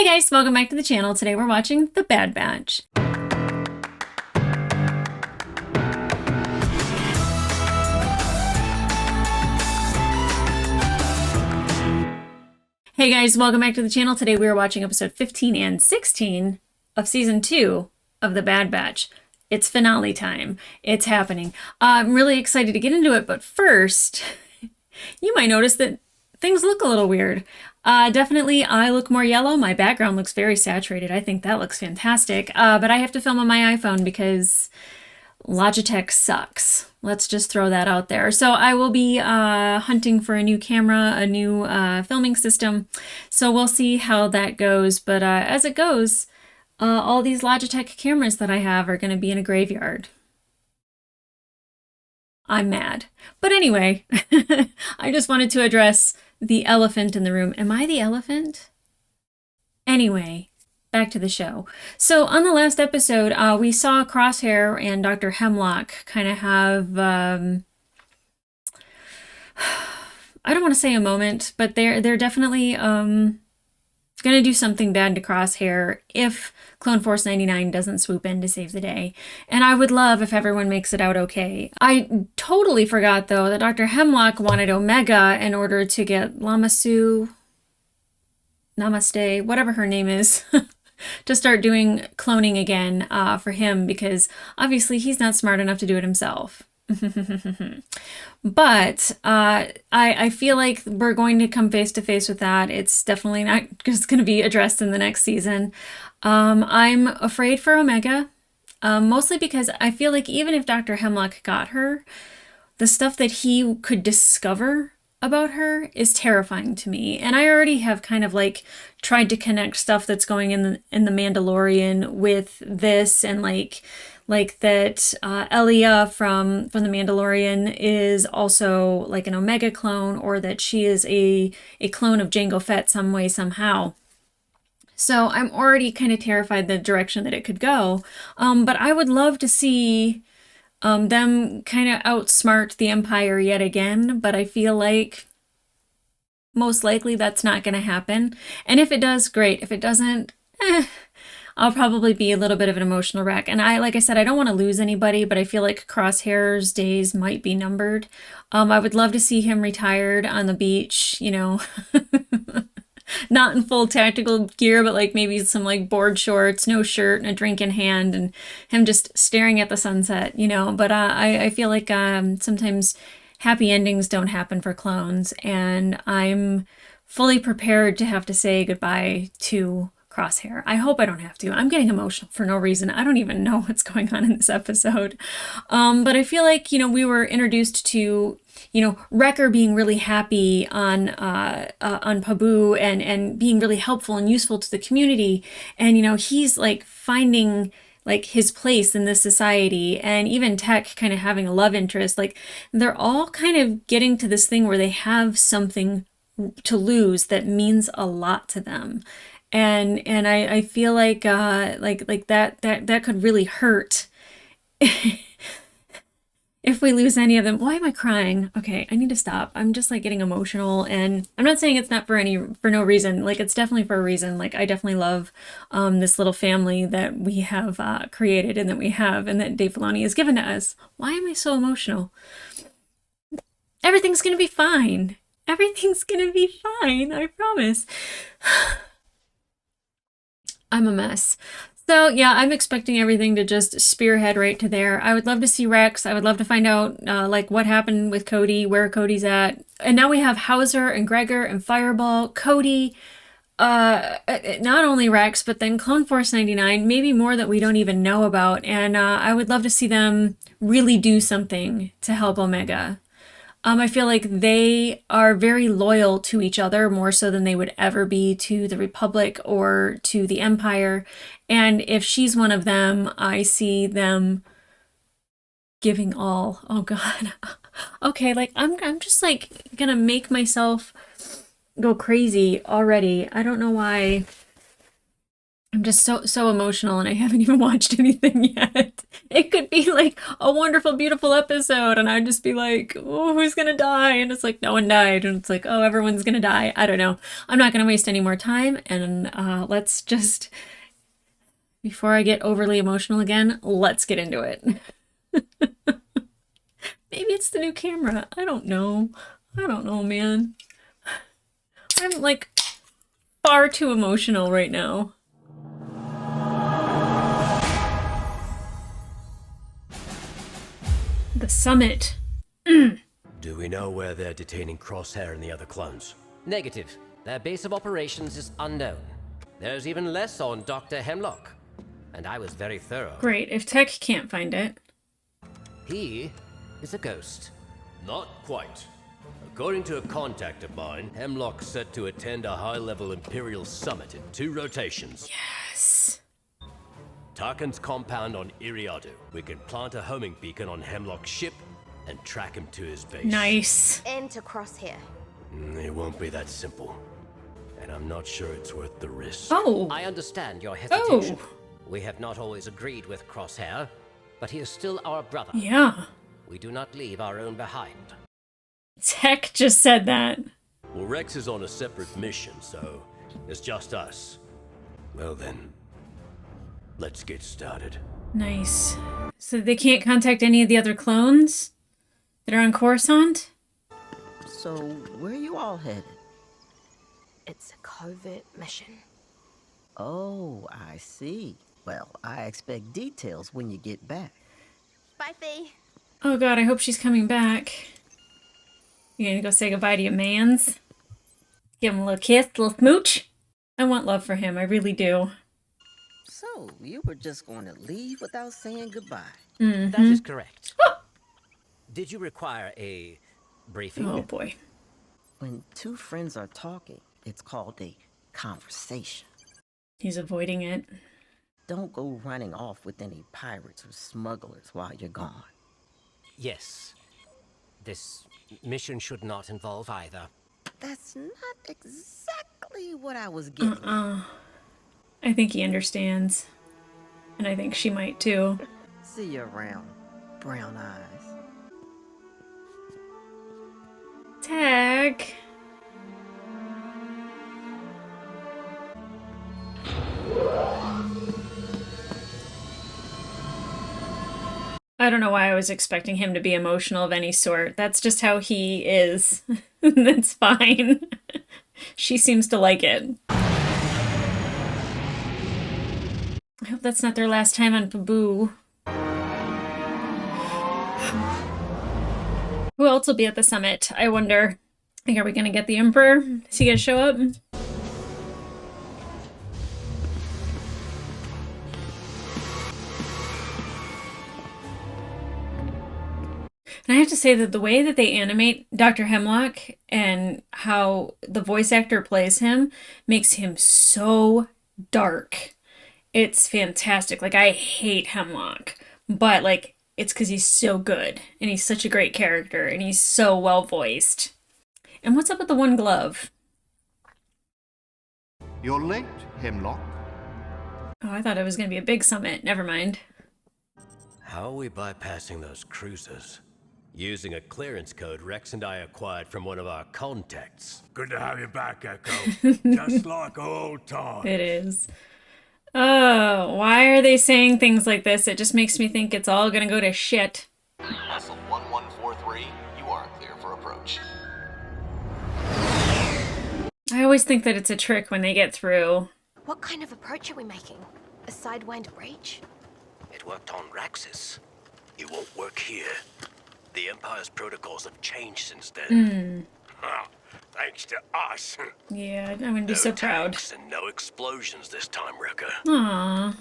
Guys, welcome back to the channel. Today we're watching The Bad Batch. Hey guys, welcome back to the channel. Today we are watching episode 15 and 16 of season 2 of The Bad Batch. It's finale time. It's happening. I'm really excited to get into it, but first, you might notice that things look a little weird. Definitely I look more yellow. My background looks very saturated. I think that looks fantastic. But I have to film on my iPhone because Logitech sucks. Let's just throw that out there. So I will be hunting for a new camera, a new filming system. So we'll see how that goes. But as it goes, all these Logitech cameras that I have are going to be in a graveyard. I'm mad. But anyway, I just wanted to address the elephant in the room. Am I the elephant? Anyway, back to the show. So on the last episode, we saw Crosshair and Dr. Hemlock kind of have, I don't want to say a moment, but they're definitely going to do something bad to Crosshair if Clone Force 99 doesn't swoop in to save the day. And I would love if everyone makes it out okay. I totally forgot, though, that Dr. Hemlock wanted Omega in order to get Lamasu, Namaste, whatever her name is, to start doing cloning again for him, because obviously he's not smart enough to do it himself. But I feel like we're going to come face to face with that. It's definitely not just going to be addressed in the next season. I'm afraid for Omega, mostly because I feel like even if Dr. Hemlock got her, the stuff that he could discover about her is terrifying to me. And I already have kind of like tried to connect stuff that's going in the Mandalorian with this, and like that Elia from the Mandalorian is also like an Omega clone, or that she is a clone of Jango Fett some way, somehow. So I'm already kind of terrified the direction that it could go. But I would love to see them kind of outsmart the Empire yet again, but I feel like most likely that's not going to happen. And if it does, great. If it doesn't, I'll probably be a little bit of an emotional wreck. And like I said, I don't want to lose anybody, but I feel like Crosshair's days might be numbered. I would love to see him retired on the beach, you know, not in full tactical gear, but like maybe some like board shorts, no shirt, and a drink in hand, and him just staring at the sunset, you know. But I feel like sometimes happy endings don't happen for clones, and I'm fully prepared to have to say goodbye to Crosshair. I hope I don't have to. I'm getting emotional for no reason. I don't even know what's going on in this episode. But I feel like, you know, we were introduced to, you know, Wrecker being really happy on Pabu, and being really helpful and useful to the community. And, you know, he's like finding like his place in this society, and even Tech kind of having a love interest. Like they're all kind of getting to this thing where they have something to lose that means a lot to them. And I feel like that could really hurt if we lose any of them. Why am I crying? Okay, I need to stop. I'm just like getting emotional, and I'm not saying it's not for no reason. Like it's definitely for a reason. Like I definitely love this little family that we have created, and that Dave Filoni has given to us. Why am I so emotional? Everything's gonna be fine. Everything's gonna be fine. I promise. I'm a mess. So yeah, I'm expecting everything to just spearhead right to there. I would love to see Rex. I would love to find out like what happened with Cody, where Cody's at. And now we have Hauser and Gregor and Fireball, Cody, not only Rex, but then Clone Force 99, maybe more that we don't even know about. And I would love to see them really do something to help Omega. I feel like they are very loyal to each other, more so than they would ever be to the Republic or to the Empire. And if she's one of them, I see them giving all. Oh God. Okay, like I'm just like gonna make myself go crazy already. I don't know why I'm just so emotional and I haven't even watched anything yet. It could be like a wonderful, beautiful episode and I'd just be like, oh, who's gonna die? And it's like, no one died. And it's like, oh, everyone's gonna die. I don't know. I'm not gonna waste any more time. And let's just, before I get overly emotional again, let's get into it. Maybe it's the new camera. I don't know. I don't know, man. I'm like far too emotional right now. The summit. Do we know where they're detaining Crosshair and the other clones? Negative. Their base of operations is unknown. There's even less on Dr. Hemlock. And I was very thorough. Great, if Tech can't find it. He is a ghost. Not quite. According to a contact of mine, Hemlock's set to attend a high-level Imperial summit in 2 rotations. Yes. Tarkin's compound on Iriadu. We can plant a homing beacon on Hemlock's ship and track him to his base. Nice. And to Crosshair. It won't be that simple. And I'm not sure it's worth the risk. Oh. I understand your hesitation. Oh. We have not always agreed with Crosshair, but he is still our brother. Yeah. We do not leave our own behind. Tech just said that. Well, Rex is on a separate mission, so it's just us. Well then, let's get started. Nice. So they can't contact any of the other clones that are on Coruscant? So, where are you all headed? It's a covert mission. Oh, I see. Well, I expect details when you get back. Bye, Fee. Oh god, I hope she's coming back. You gonna go say goodbye to your mans? Give him a little kiss, a little smooch? I want love for him, I really do. So, you were just going to leave without saying goodbye? That is correct. Did you require a briefing? Oh boy. When 2 friends are talking, it's called a conversation. He's avoiding it. Don't go running off with any pirates or smugglers while you're gone. Yes. This mission should not involve either. That's not exactly what I was getting. I think he understands. And I think she might too. See you around, brown eyes. Tag. I don't know why I was expecting him to be emotional of any sort. That's just how he is. That's fine. She seems to like it. I hope that's not their last time on Pabu. Who else will be at the summit? I wonder. Are we gonna get the Emperor? Is he gonna show up? And I have to say that the way that they animate Dr. Hemlock and how the voice actor plays him makes him so dark. It's fantastic. Like, I hate Hemlock, but like, it's because he's so good and he's such a great character and he's so well voiced. And what's up with the one glove? You're late, Hemlock. Oh, I thought it was going to be a big summit. Never mind. How are we bypassing those cruisers? Using a clearance code Rex and I acquired from one of our contacts. Good to have you back, Echo. Just like old times. It is. Oh, why are they saying things like this? It just makes me think it's all gonna go to shit. Vessel 1143, you are clear for approach. I always think that it's a trick when they get through. What kind of approach are we making? A sidewind breach? It worked on Raxus. It won't work here. The Empire's protocols have changed since then. Thanks to us. Yeah, I'm gonna be so proud. Tanks and no explosions this time, Wrecker. Aww.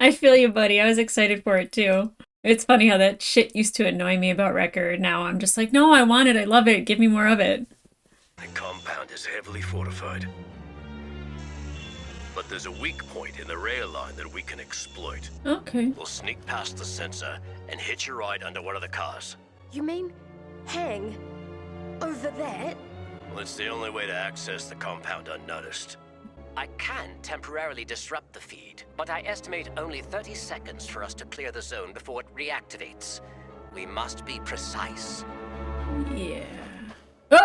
I feel you, buddy. I was excited for it too. It's funny how that shit used to annoy me about Wrecker. Now I'm just like, no, I want it. I love it. Give me more of it. The compound is heavily fortified. But there's a weak point in the rail line that we can exploit. Okay. We'll sneak past the sensor and hitch a ride under one of the cars. You mean hang over there? Well, it's the only way to access the compound unnoticed. I can temporarily disrupt the feed, but I estimate only 30 seconds for us to clear the zone before it reactivates. We must be precise. Yeah. You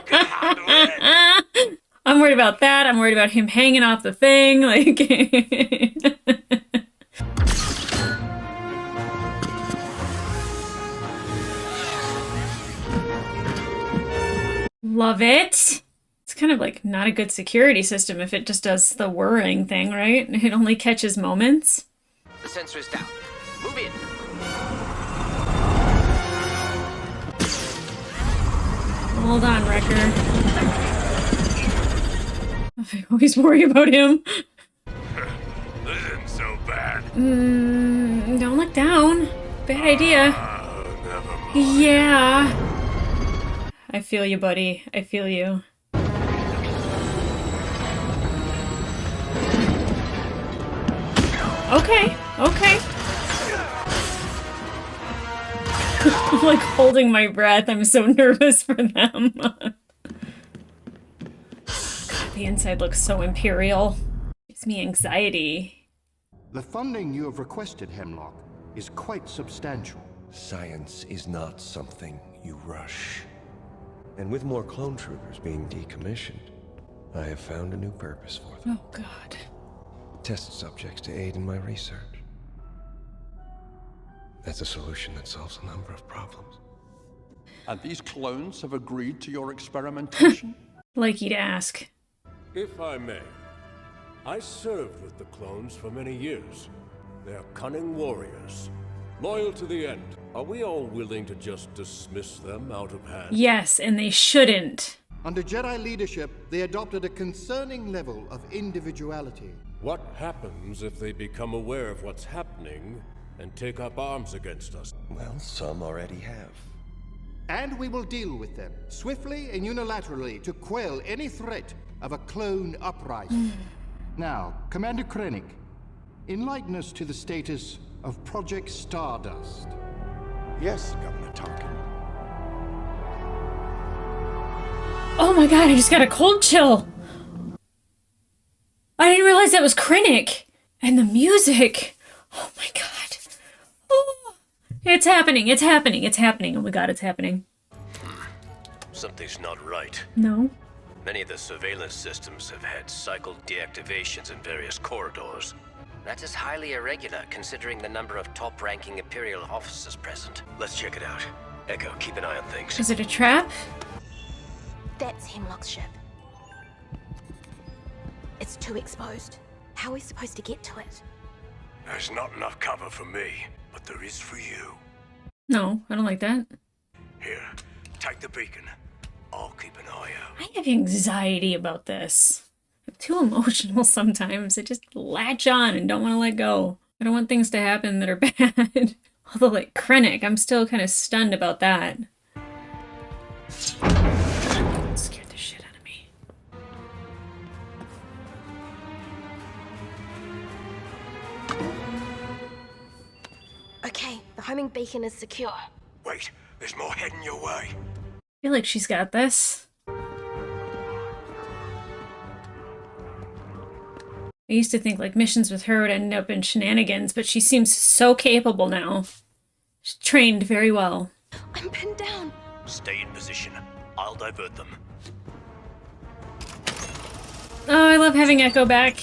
can handle it. I'm worried about that. I'm worried about him hanging off the thing. Like, love it. It's kind of like not a good security system if it just does the whirring thing, right? It only catches moments. The sensor is down. Move in. Hold on, Wrecker. I always worry about him. This isn't so bad. Don't look down. Bad idea. Never mind. Yeah. I feel you, buddy. I feel you. Okay, okay. I'm like holding my breath. I'm so nervous for them. God, the inside looks so imperial. Gives me anxiety. The funding you have requested, Hemlock, is quite substantial. Science is not something you rush. And with more clone troopers being decommissioned, I have found a new purpose for them. Oh, God. Test subjects to aid in my research. That's a solution that solves a number of problems. And these clones have agreed to your experimentation? Like you'd ask. If I may, I served with the clones for many years. They're cunning warriors, loyal to the end. Are we all willing to just dismiss them out of hand? Yes, and they shouldn't. Under Jedi leadership, they adopted a concerning level of individuality. What happens if they become aware of what's happening and take up arms against us? Well, some already have. And we will deal with them, swiftly and unilaterally, to quell any threat of a clone uprising. Now, Commander Krennic, enlighten us to the status of Project Stardust. Yes, Governor Tarkin. Oh my God, I just got a cold chill. I didn't realize that was Krennic. And the music. Oh my God. Oh, it's happening, it's happening, it's happening. Oh my God, it's happening. Something's not right. No. Many of the surveillance systems have had cycled deactivations in various corridors. That is highly irregular, considering the number of top-ranking Imperial officers present. Let's check it out. Echo, keep an eye on things. Is it a trap? That's Hemlock's ship. It's too exposed. How are we supposed to get to it? There's not enough cover for me, but there is for you. No, I don't like that. Here, take the beacon. I'll keep an eye out. I have anxiety about this. I'm too emotional sometimes. I just latch on and don't want to let go. I don't want things to happen that are bad. Although, like, Krennic, I'm still kind of stunned about that. It scared the shit out of me. Okay, the homing beacon is secure. Wait, there's more heading your way. I feel like she's got this. I used to think like missions with her would end up in shenanigans, but she seems so capable now. She's trained very well. I'm pinned down. Stay in position. I'll divert them. Oh, I love having Echo back.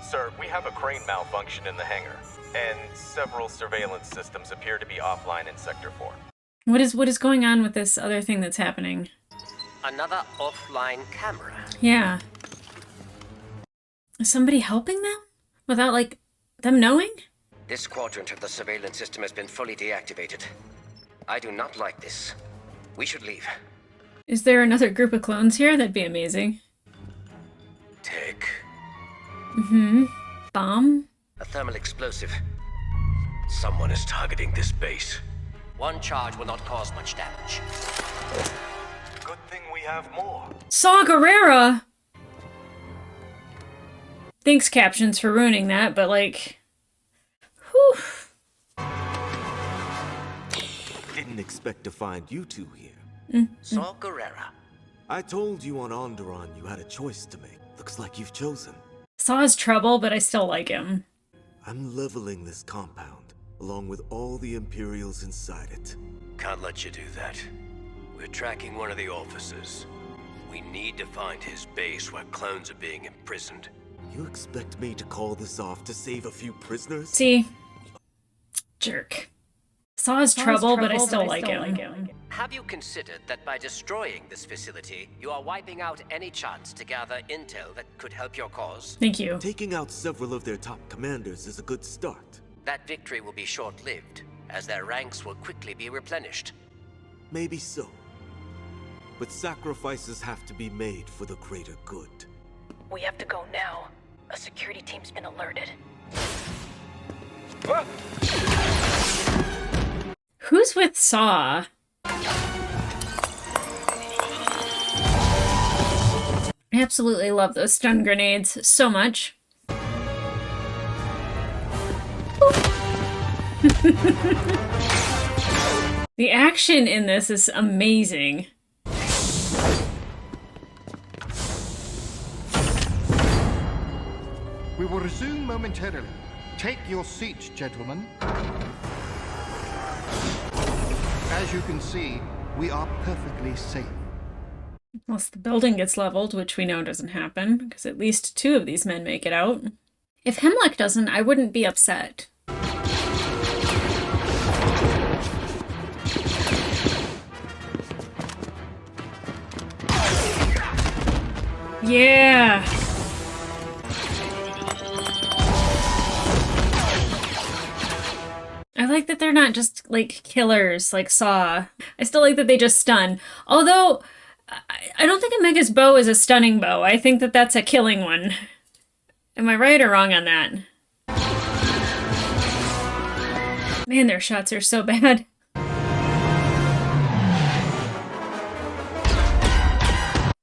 Sir, we have a crane malfunction in the hangar, and several surveillance systems appear to be offline in Sector 4. What is going on with this other thing that's happening? Another offline camera. Yeah. Is somebody helping them? Without, like, them knowing? This quadrant of the surveillance system has been fully deactivated. I do not like this. We should leave. Is there another group of clones here? That'd be amazing. Tech. Bomb? A thermal explosive. Someone is targeting this base. One charge will not cause much damage. Good thing we have more. Saw Gerrera! Thanks, captions, for ruining that, but like... Whew. Didn't expect to find you two here. Saw Gerrera. I told you on Onderon you had a choice to make. Looks like you've chosen. Saw his trouble, but I still like him. I'm leveling this compound, along with all the Imperials inside it. Can't let you do that. We're tracking one of the officers. We need to find his base where clones are being imprisoned. You expect me to call this off to save a few prisoners? See? Jerk. Saw his trouble, but I still like him. Have you considered that by destroying this facility, you are wiping out any chance to gather intel that could help your cause? Thank you. Taking out several of their top commanders is a good start. That victory will be short-lived, as their ranks will quickly be replenished. Maybe so. But sacrifices have to be made for the greater good. We have to go now. A security team's been alerted. Who's with Saw? I absolutely love those stun grenades so much. The action in this is amazing. We will resume momentarily. Take your seats, gentlemen. As you can see, we are perfectly safe. Unless the building gets leveled, which we know doesn't happen, because at least 2 of these men make it out. If Hemlock doesn't, I wouldn't be upset. Yeah! I like that they're not just, like, killers, like Saw. I still like that they just stun. Although, I don't think Omega's bow is a stunning bow. I think that that's a killing one. Am I right or wrong on that? Man, their shots are so bad.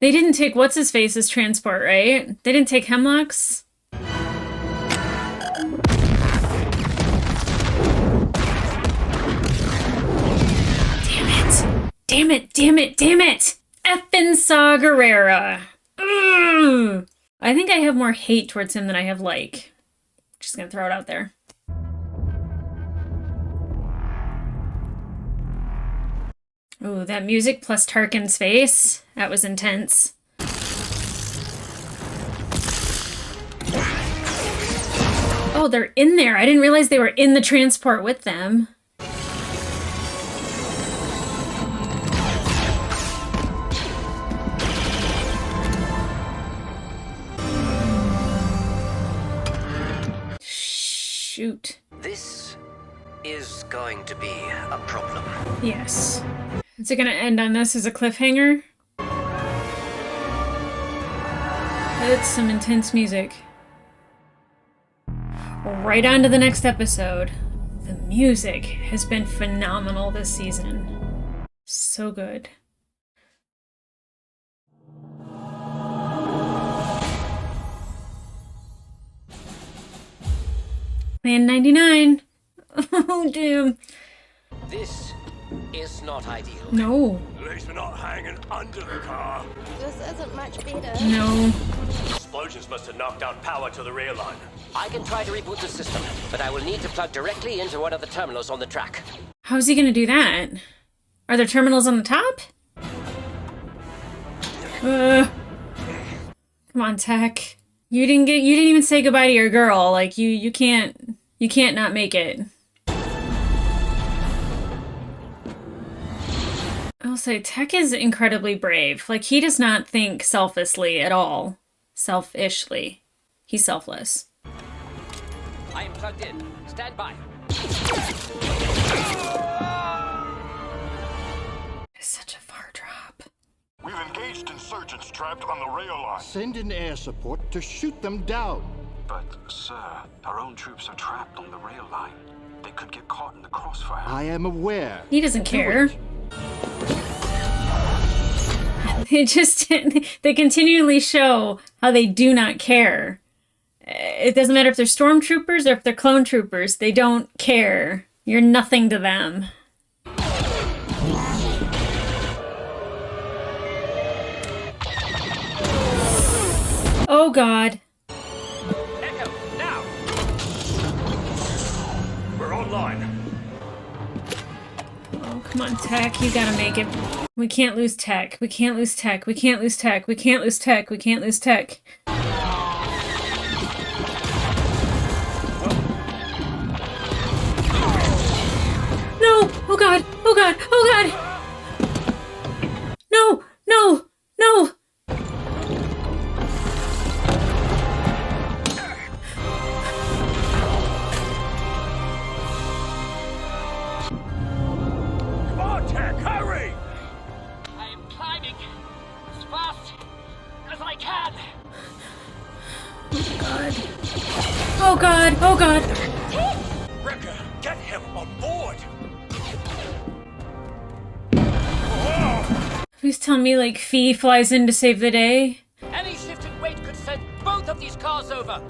They didn't take What's-His-Face's transport, right? They didn't take Hemlock's? Damn it, damn it, damn it! Effin' Saw Gerrera. Ugh. I think I have more hate towards him than I have like. Just gonna throw it out there. Ooh, that music plus Tarkin's face. That was intense. Oh, they're in there. I didn't realize they were in the transport with them. Shoot. This is going to be a problem. Yes. Is it gonna end on this as a cliffhanger? It's some intense music. Right on to the next episode. The music has been phenomenal this season. So good. Plan 99. Oh, damn. This is not ideal. No. At least we're not hanging under the car. This isn't much better. No. Explosions must have knocked out power to the rear line. I can try to reboot the system, but I will need to plug directly into one of the terminals on the track. How's he gonna do that? Are there terminals on the top? Come on, Tech. You didn't even say goodbye to your girl. Like you can't not make it. I'll say Tech is incredibly brave. Like he does not think selfishly at all. Selfishly. He's selfless. I am plugged in. Stand by. It's such a far drop. We've engaged insurgents trapped on the rail line. Send in air support to shoot them down. But, sir, our own troops are trapped on the rail line. They They could get caught in the crossfire. I am aware. He doesn't care. They continually show how they do not care. It doesn't matter if they're stormtroopers or if they're clone troopers. They don't care. You're nothing to them. Oh God. Echo, now! We're online. Oh, come on, Tech. You gotta make it. We can't lose Tech. We can't lose Tech. We can't lose Tech. We can't lose Tech. We can't lose Tech. No! Oh God! Oh God! Oh God! No! No! No! Come on, Tech, hurry! I am climbing as fast as I can. Oh God! Oh God! Wrecker, get him on board! Please tell me, like, Fee flies in to save the day? Any shift in weight could send both of these cars over.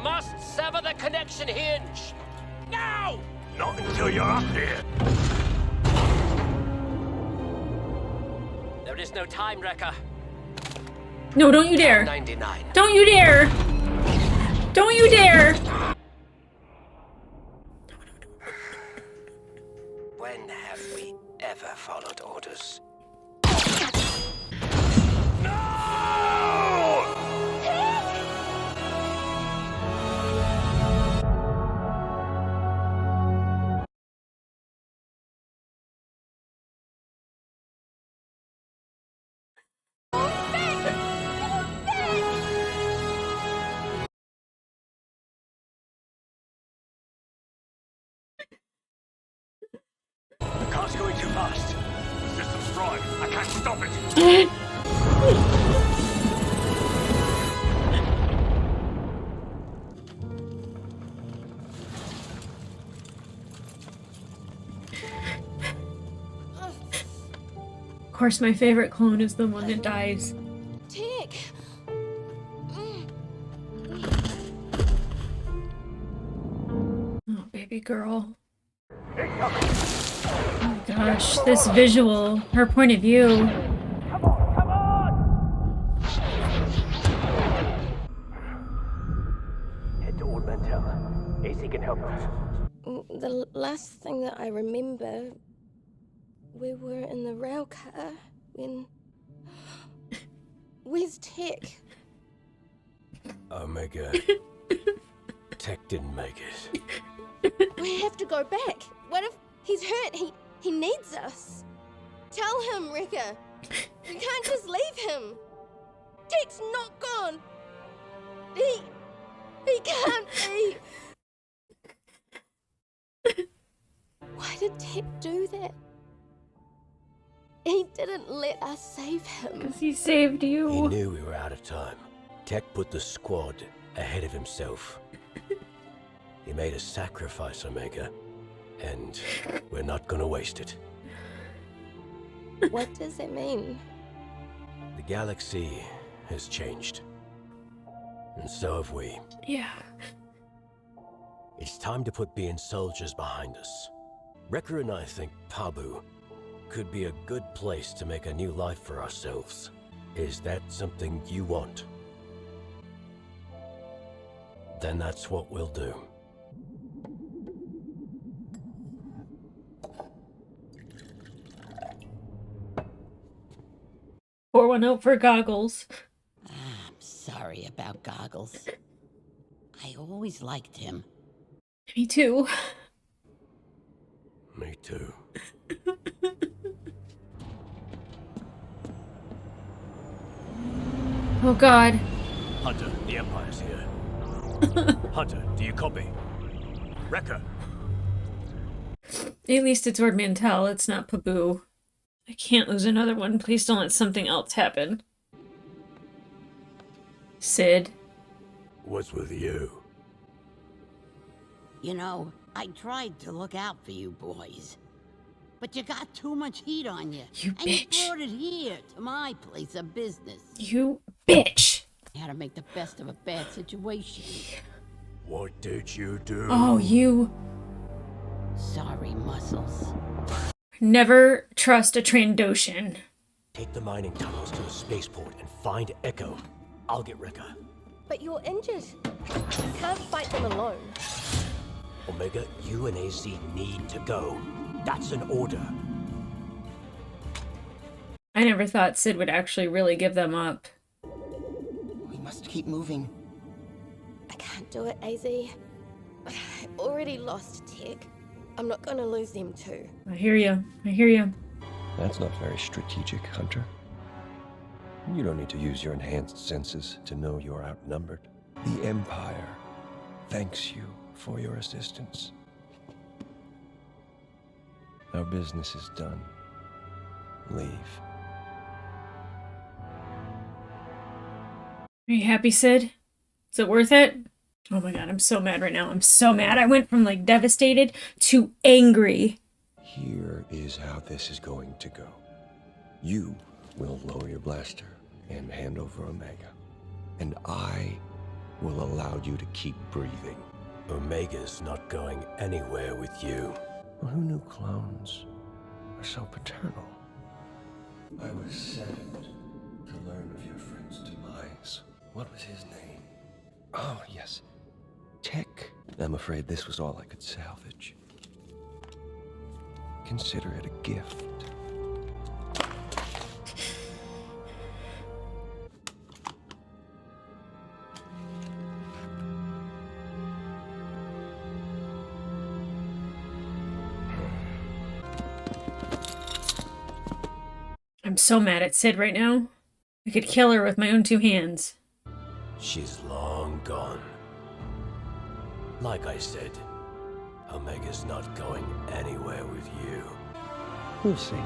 Must sever the connection hinge. Now! Not until you're up here. There is no time, Wrecker. No, don't you dare! 99. Don't you dare! Don't you dare! When have we ever followed orders? The car's going too fast. System's fried. I can't stop it. Of course, my favorite clone is the one that dies. Tick. Oh, baby girl. Oh my gosh, this visual, her point of view. Head to Old Mantell. AC can help us. The last thing that I remember, we were in the rail car when... Where's Tech? Omega. Tech didn't make it. We have to go back. What if he's hurt? He needs us. Tell him, Wrecker. We can't just leave him. Tech's not gone. He can't be. Why did Tech do that? He didn't let us save him. Because he saved you. He knew we were out of time. Tech put the squad ahead of himself. He made a sacrifice, Omega, and we're not gonna waste it. What does that mean? The galaxy has changed. And so have we. Yeah. It's time to put being soldiers behind us. Wrecker and I think Pabu could be a good place to make a new life for ourselves. Is that something you want? Then that's what we'll do. Pour one out for goggles. I'm sorry about Goggles. I always liked him. Me too. Me too. Oh God. Hunter, the Empire's here. Hunter, do you copy? Wrecker. At least it's Ord Mantell, it's not Pabu. I can't lose another one. Please don't let something else happen. Sid. What's with you? You know, I tried to look out for you boys. But you got too much heat on you. You and bitch. you brought it here, to my place of business. You bitch. You had to make the best of a bad situation. What did you do? Oh, you. Sorry, Muscles. Never trust a Trandoshan. Take the mining tunnels to the spaceport and find Echo. I'll get Rika. But you're injured. You can't fight them alone. Omega, you and AZ need to go. That's an order. I never thought Sid would actually really give them up. We must keep moving. I can't do it, AZ. I already lost Tech. I'm not gonna lose them too. I hear you. I hear you. That's not very strategic, Hunter. You don't need to use your enhanced senses to know you're outnumbered. The Empire thanks you for your assistance. Our business is done. Leave. Are you happy, Sid? Is it worth it? Oh my god, I'm so mad right now. I'm so mad. I went from like devastated to angry. Here is how this is going to go. You will lower your blaster and hand over Omega. And I will allow you to keep breathing. Omega's not going anywhere with you. Well, who knew clones are so paternal? I was saddened to learn of your friend's demise. What was his name? Oh, yes. Tech. I'm afraid this was all I could salvage. Consider it a gift. I'm so mad at Sid right now. I could kill her with my own two hands. She's long gone. Like I said, Omega's not going anywhere with you. We'll see.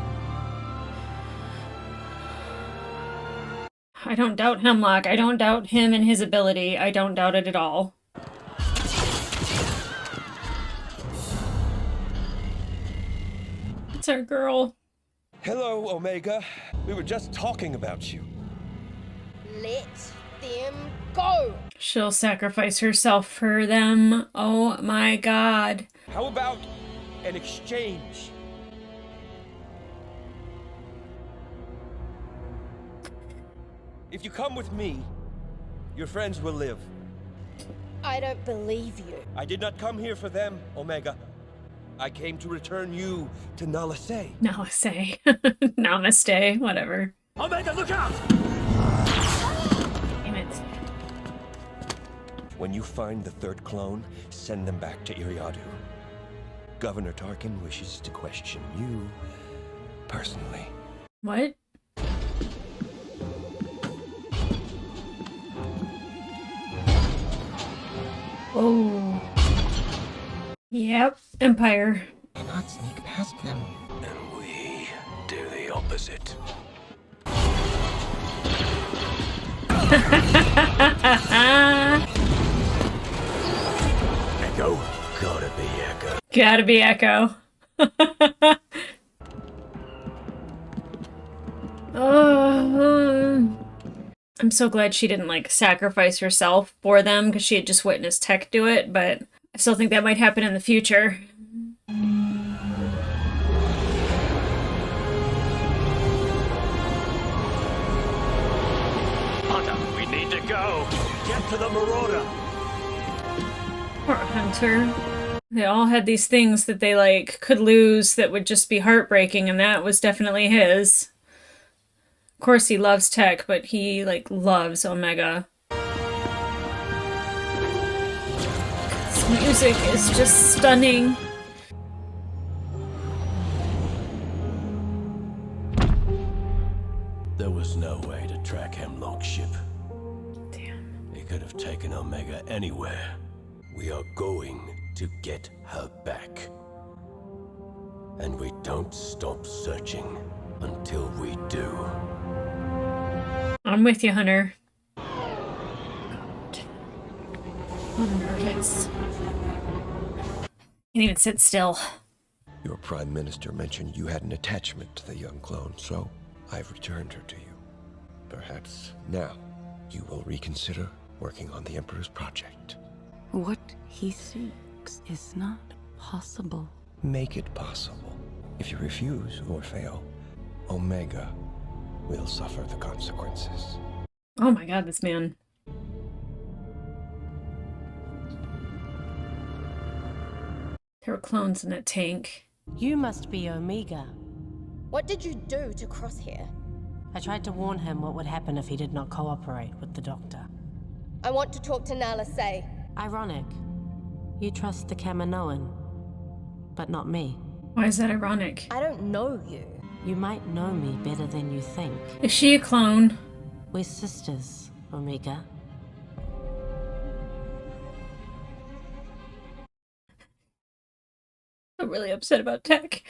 I don't doubt Hemlock. I don't doubt him and his ability. I don't doubt it at all. It's our girl. Hello, Omega. We were just talking about you. Let them go. She'll sacrifice herself for them. Oh my god. How about an exchange? If you come with me, your friends will live. I don't believe you. I did not come here for them, Omega. I came to return you to Nalase. Nalase. Namaste. Whatever. Omega, look out! Damn it. When you find the third clone, send them back to Iriadu. Governor Tarkin wishes to question you personally. What? Oh. Yep. Empire. Cannot sneak past them. And we do the opposite. Echo? Gotta be Echo. Gotta be Echo. I'm so glad she didn't like sacrifice herself for them because she had just witnessed Tech do it, but I still think that might happen in the future. Hunter, we need to go. Get to the Marauder. Poor Hunter. They all had these things that they like could lose that would just be heartbreaking, and that was definitely his. Of course he loves Tech, but he like loves Omega. This music is just stunning. There was no way to track Hemlock's ship. Damn. He could have taken Omega anywhere. We are going to get her back. And we don't stop searching until we do. I'm with you, Hunter. Perfect. Can't even sit still. Your Prime Minister mentioned you had an attachment to the young clone, so I've returned her to you. Perhaps now you will reconsider working on the Emperor's project. What he seeks is not possible. Make it possible. If you refuse or fail, Omega will suffer the consequences. Oh my god, this man. There were clones in that tank. You must be Omega. What did you do to Crosshair? I tried to warn him what would happen if he did not cooperate with the Doctor. I want to talk to Nala Say. Ironic. You trust the Kaminoan, but not me. Why is that ironic? I don't know you. You might know me better than you think. Is she a clone? We're sisters, Omega. I'm really upset about Tech.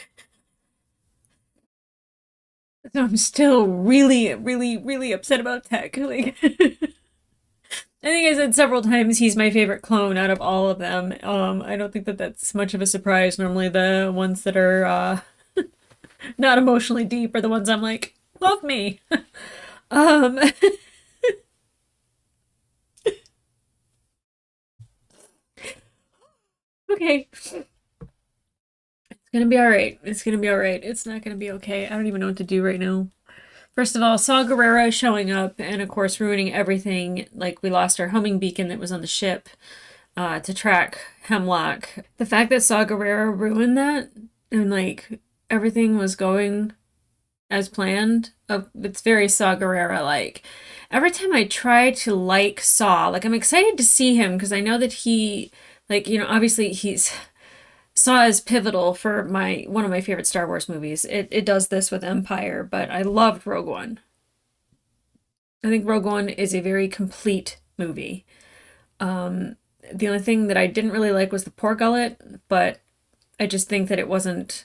I'm still really, really, really upset about Tech. Like, I think I said several times he's my favorite clone out of all of them. I don't think that that's much of a surprise. Normally the ones that are not emotionally deep are the ones I'm like, love me. Okay. It's gonna be alright. It's gonna be alright. It's not gonna be okay. I don't even know what to do right now. First of all, Saw Gerrera showing up and, of course, ruining everything. Like, we lost our homing beacon that was on the ship to track Hemlock. The fact that Saw Gerrera ruined that and, like, everything was going as planned, it's very Saw Gerrera-like. Every time I try to like Saw, like, I'm excited to see him because I know that he, like, you know, obviously he's... Saw is pivotal for one of my favorite Star Wars movies. It does this with Empire, but I loved Rogue One. I think Rogue One is a very complete movie. The only thing that I didn't really like was the poor gullet, but I just think that it wasn't...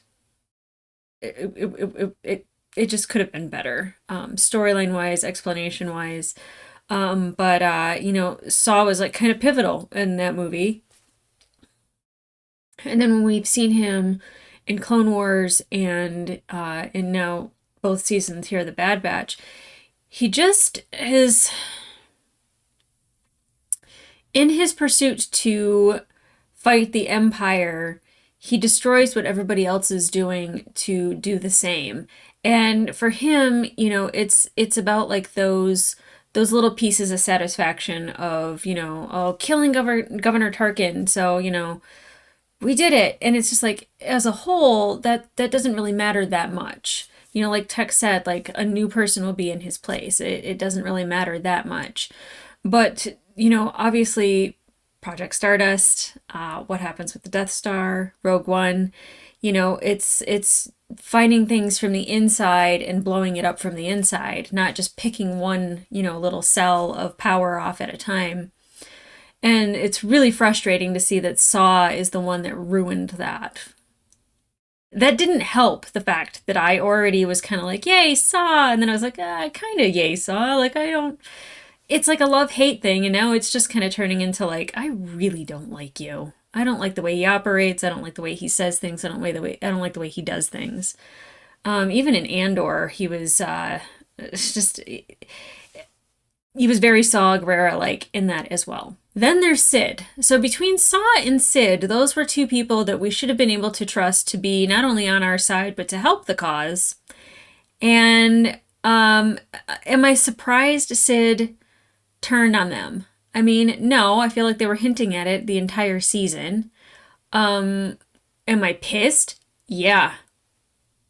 It just could have been better. Storyline-wise, explanation-wise. But you know, Saw was like kind of pivotal in that movie. And then when we've seen him in Clone Wars and in now both seasons here, The Bad Batch, he just is... In his pursuit to fight the Empire, he destroys what everybody else is doing to do the same. And for him, you know, it's about like those little pieces of satisfaction of, you know, oh, killing Governor Tarkin, so, you know, we did it. And it's just like, as a whole, that doesn't really matter that much. You know, like Tech said, like a new person will be in his place. It doesn't really matter that much. But, you know, obviously Project Stardust, what happens with the Death Star, Rogue One, you know, it's finding things from the inside and blowing it up from the inside, not just picking one, you know, little cell of power off at a time. And it's really frustrating to see that Saw is the one that ruined that. That didn't help the fact that I already was kind of like, yay, Saw! And then I was like, kind of yay, Saw. Like, I don't... It's like a love-hate thing, and now it's just kind of turning into like, I really don't like you. I don't like the way he operates. I don't like the way he says things. I don't like the way he does things. Even in Andor, he was he was very Saw Gerrera-like in that as well. Then there's Sid. So between Saw and Sid, those were two people that we should have been able to trust to be not only on our side, but to help the cause. And am I surprised Sid turned on them? I mean, no, I feel like they were hinting at it the entire season. Am I pissed? Yeah.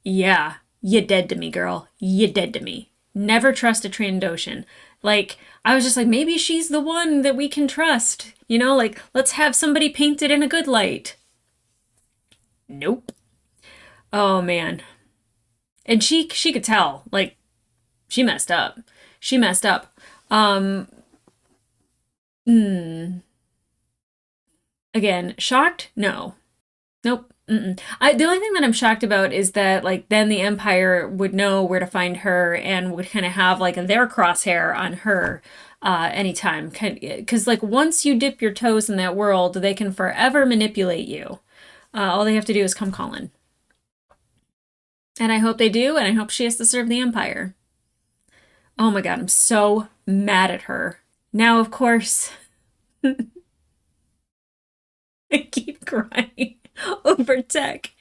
Yeah. You dead to me, girl. You dead to me. Never trust a Trandoshan. Like, I was just like, maybe she's the one that we can trust. You know, like, let's have somebody painted in a good light. Nope. Oh, man. And she could tell. Like, she messed up. She messed up. Again, shocked? No. Nope. The only thing that I'm shocked about is that, like, then the Empire would know where to find her and would kind of have, like, their crosshair on her. anytime. Because, like, once you dip your toes in that world, they can forever manipulate you. All they have to do is come calling. And I hope they do, and I hope she has to serve the Empire. Oh my god, I'm so mad at her. Now, of course, I keep crying over Tech.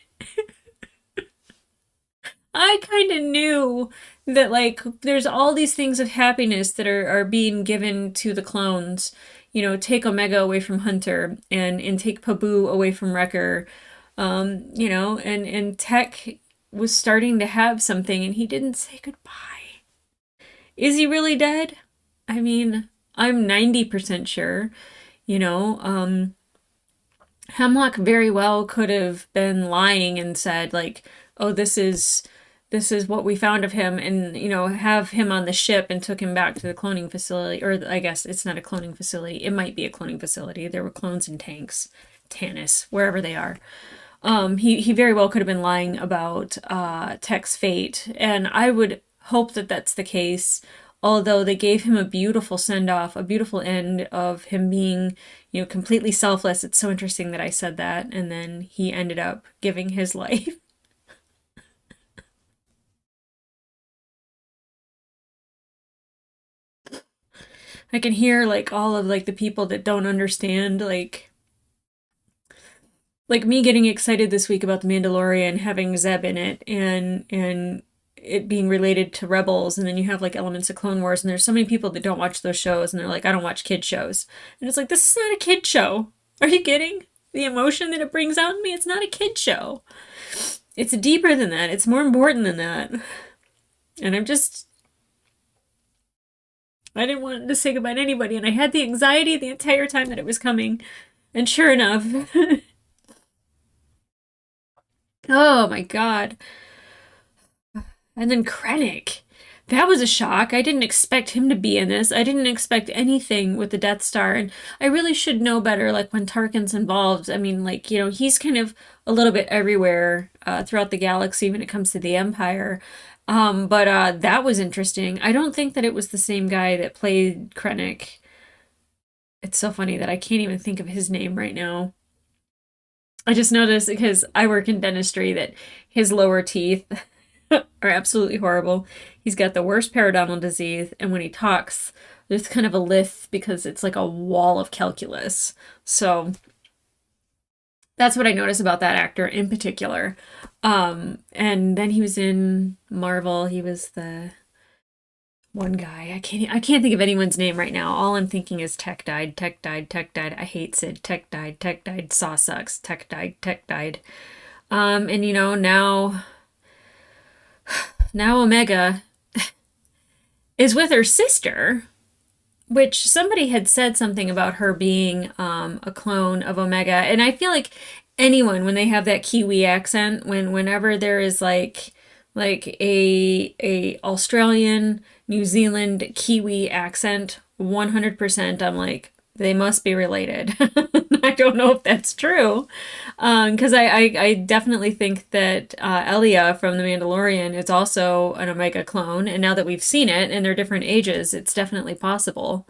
I kind of knew that, like, there's all these things of happiness that are being given to the clones. You know, take Omega away from Hunter and take Pabu away from Wrecker. You know, and Tech was starting to have something and he didn't say goodbye. Is he really dead? I mean, I'm 90% sure, you know, Hemlock very well could have been lying and said, like, oh, this is what we found of him, and, you know, have him on the ship and took him back to the cloning facility. Or I guess it's not a cloning facility. It might be a cloning facility. There were clones in tanks, Tanis, wherever they are. He very well could have been lying about Tech's fate, and I would hope that that's the case. Although they gave him a beautiful send-off, a beautiful end of him being, you know, completely selfless. It's so interesting that I said that, and then he ended up giving his life. I can hear, like, all of, like, the people that don't understand, like me getting excited this week about The Mandalorian having Zeb in it, and it being related to Rebels, and then you have, like, elements of Clone Wars, and there's so many people that don't watch those shows, and they're like, I don't watch kid shows. And it's like, this is not a kid show. Are you kidding? The emotion that it brings out in me, it's not a kid show. It's deeper than that. It's more important than that. And I didn't want to say goodbye to anybody, and I had the anxiety the entire time that it was coming. And sure enough, oh my god. And then Krennic. That was a shock. I didn't expect him to be in this. I didn't expect anything with the Death Star. And I really should know better, like, when Tarkin's involved. I mean, like, you know, he's kind of a little bit everywhere throughout the galaxy when it comes to the Empire. But that was interesting. I don't think that it was the same guy that played Krennic. It's so funny that I can't even think of his name right now. I just noticed, because I work in dentistry, that his lower teeth are absolutely horrible. He's got the worst periodontal disease, and when he talks, there's kind of a lisp because it's like a wall of calculus. So that's what I noticed about that actor in particular. And then he was in Marvel. He was the one guy. I can't think of anyone's name right now. All I'm thinking is Tech died, Tech died, Tech died. I hate Sid. Tech died, Tech died. Saw sucks. Tech died, Tech died. And, you know, now Omega is with her sister, which somebody had said something about her being a clone of Omega. And I feel like anyone, when they have that Kiwi accent, whenever there is like a Australian, New Zealand, Kiwi accent, 100%, I'm like, they must be related. I don't know if that's true, because I definitely think that Elia from The Mandalorian is also an Omega clone, and now that we've seen it and they're different ages, it's definitely possible.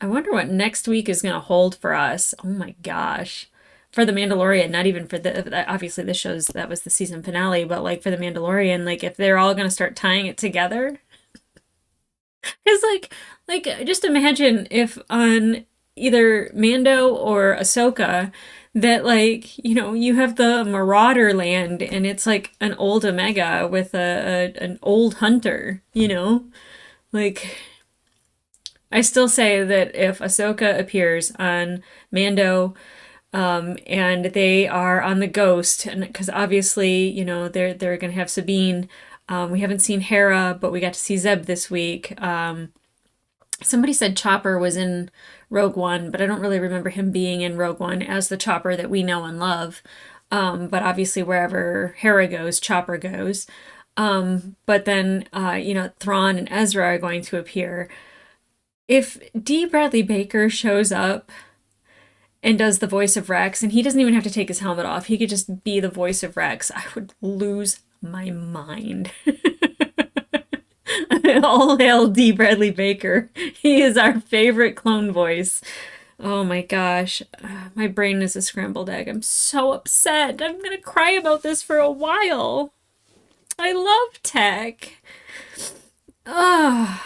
I wonder what next week is going to hold for us. Oh my gosh. For The Mandalorian, not even for obviously this shows, that was the season finale, but like for The Mandalorian, like if they're all going to start tying it together. Because like just imagine if on either Mando or Ahsoka that, like, you know, you have the Marauder land and it's like an old Omega with an old Hunter, you know? Like, I still say that if Ahsoka appears on Mando, and they are on the Ghost, and because obviously, you know, they're gonna have Sabine. We haven't seen Hera, but we got to see Zeb this week. Somebody said Chopper was in Rogue One, but I don't really remember him being in Rogue One as the Chopper that we know and love. But obviously wherever Hera goes, Chopper goes. But then, you know, Thrawn and Ezra are going to appear. If D. Bradley Baker shows up and does the voice of Rex, and he doesn't even have to take his helmet off, he could just be the voice of Rex, I would lose my mind. All hail D. Bradley Baker. He is our favorite clone voice. Oh my gosh. My brain is a scrambled egg. I'm so upset. I'm gonna cry about this for a while. I love Tech. Oh.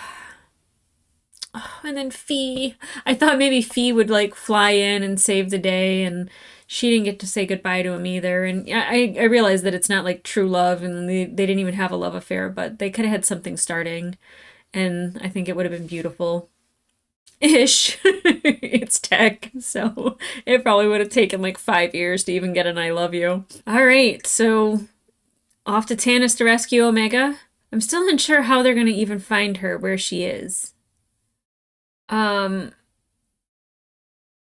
And then Fee. I thought maybe Fee would like fly in and save the day, and she didn't get to say goodbye to him either. And I realized that it's not like true love, and they didn't even have a love affair, but they could have had something starting, and I think it would have been beautiful. Ish. It's Tech, so it probably would have taken like 5 years to even get an I love you. All right, so off to Tannis to rescue Omega. I'm still unsure how they're going to even find her, where she is.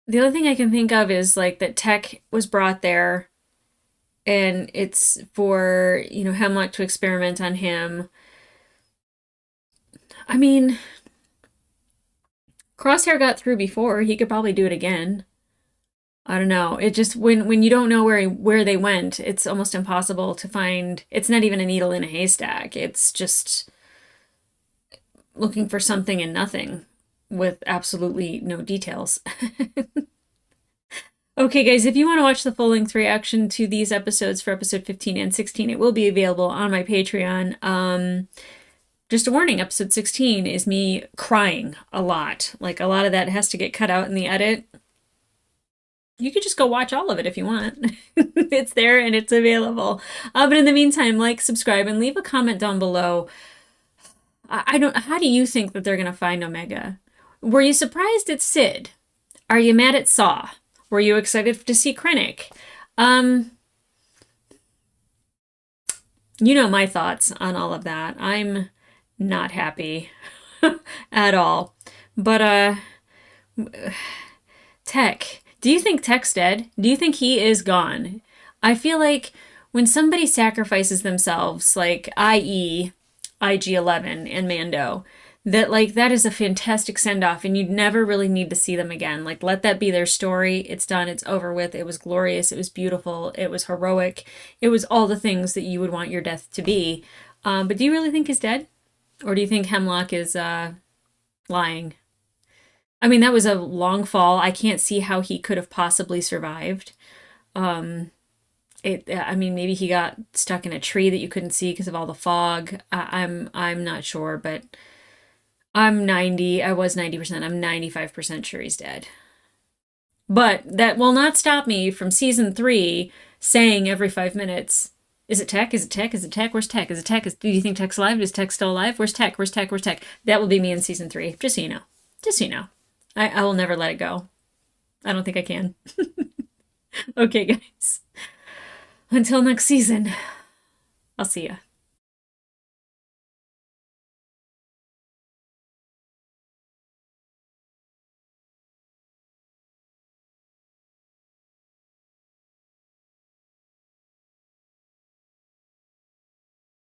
The other thing I can think of is like that Tech was brought there and it's for, Hemlock to experiment on him. I mean, Crosshair got through before. He could probably do it again. I don't know. It just when you don't know where they went, it's almost impossible to find. It's not even a needle in a haystack. It's just looking for something and nothing with absolutely no details. Okay, guys, if you want to watch the full-length reaction to these episodes for episode 15 and 16, it will be available on my Patreon. Just a warning, episode 16 is me crying a lot. Like, a lot of that has to get cut out in the edit. You could just go watch all of it if you want. It's there and it's available. But in the meantime, like, subscribe, and leave a comment down below. How do you think that they're going to find Omega? Were you surprised at Sid? Are you mad at Saw? Were you excited to see Krennic? You know my thoughts on all of that. I'm not happy at all. But, Tech. Do you think Tech's dead? Do you think he is gone? I feel like when somebody sacrifices themselves, like i.e. IG-11 and Mando, that is a fantastic send-off, and you'd never really need to see them again. Like, let that be their story. It's done. It's over with. It was glorious. It was beautiful. It was heroic. It was all the things that you would want your death to be. But do you really think he's dead? Or do you think Hemlock is lying? I mean, that was a long fall. I can't see how he could have possibly survived. I mean, maybe he got stuck in a tree that you couldn't see because of all the fog. I'm not sure, but I was 90%. I'm 95% sure he's dead. But that will not stop me from season 3 saying every 5 minutes, is it Tech? Is it Tech? Is it Tech? Where's Tech? Is it Tech? Do you think Tech's alive? Is Tech still alive? Where's Tech? Where's Tech? Where's Tech? That will be me in season 3. Just so you know. Just so you know. I will never let it go. I don't think I can. Okay, guys. Until next season, I'll see ya.